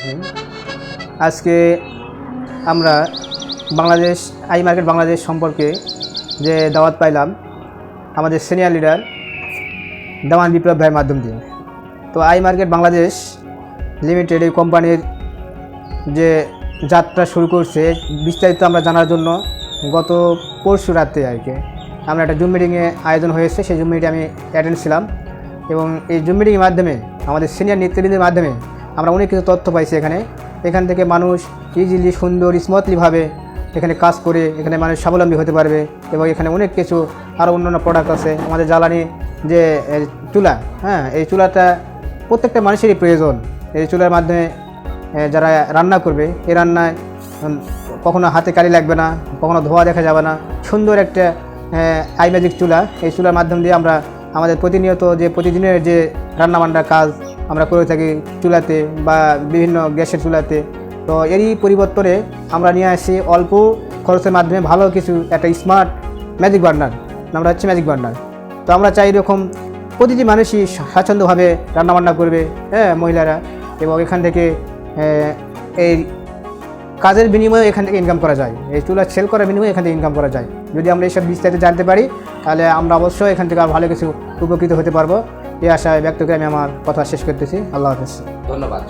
রহিম। আজকে আমরা Bangladesh I market Bangladesh সম্পর্কে যে দাওয়াত পাইলাম আমাদের সিনিয়র লিডার দামান বিপ্লব ভাইয়ের মাধ্যম দিয়ে। তো আই মার্কেট বাংলাদেশ লিমিটেড এই কোম্পানির যে যাত্রা শুরু করছে বিস্তারিত আমরা জানার জন্য গত পরশু রাতে আর কি আমরা একটা জুম মিটিংয়ে আয়োজন হয়েছে, সেই জুম মিটিংয়ে আমি অ্যাটেন্ড ছিলাম এবং এই জুম মিটিংয়ের মাধ্যমে আমাদের সিনিয়র নেতৃবৃন্দের মাধ্যমে আমরা অনেক কিছু তথ্য পাইছি। এখান থেকে মানুষ ইজিলি সুন্দর স্মুথলিভাবে এখানে কাজ করে এখানে মানুষ স্বাবলম্বী হতে পারবে এবং এখানে অনেক কিছু আরও অন্যান্য প্রোডাক্ট আছে। আমাদের জ্বালানি যে চুলা, এই চুলাটা প্রত্যেকটা মানুষেরই প্রয়োজন। এই চুলার মাধ্যমে যারা রান্না করবে এই রান্নায় কখনো হাতে কালি লাগবে না, কখনো ধোয়া দেখা যাবে না। সুন্দর একটা আই ম্যাজিক চুলা, এই চুলার মাধ্যম দিয়ে আমরা আমাদের প্রতিনিয়ত যে প্রতিদিনের যে রান্নাবান্নার কাজ আমরা করে থাকি চুলাতে বা বিভিন্ন গ্যাসের চুলাতে। তো এরই পরিবর্তনে আমরা নিয়ে আসি অল্প খরচের মাধ্যমে ভালো কিছু একটা স্মার্ট ম্যাজিক বার্নার, নামটা হচ্ছে ম্যাজিক বার্নার। তো আমরা চাই এরকম প্রতিটি মানুষই স্বাচ্ছন্দ্যভাবে রান্নাবান্না করবে, মহিলারা, এবং এখান থেকে এই কাজের বিনিময়ে এখান থেকে ইনকাম করা যায়, এই চুলা সেল করার বিনিময়ে এখান থেকে ইনকাম করা যায়। যদি আমরা এইসব বিস্তারিত জানতে পারি তাহলে আমরা অবশ্যই এখান থেকে ভালো কিছু উপকৃত হতে পারবো। এই আশায় ব্যক্ত করে আমি আমার কথা শেষ করতেছি। আল্লাহ হাফেজ। ধন্যবাদ।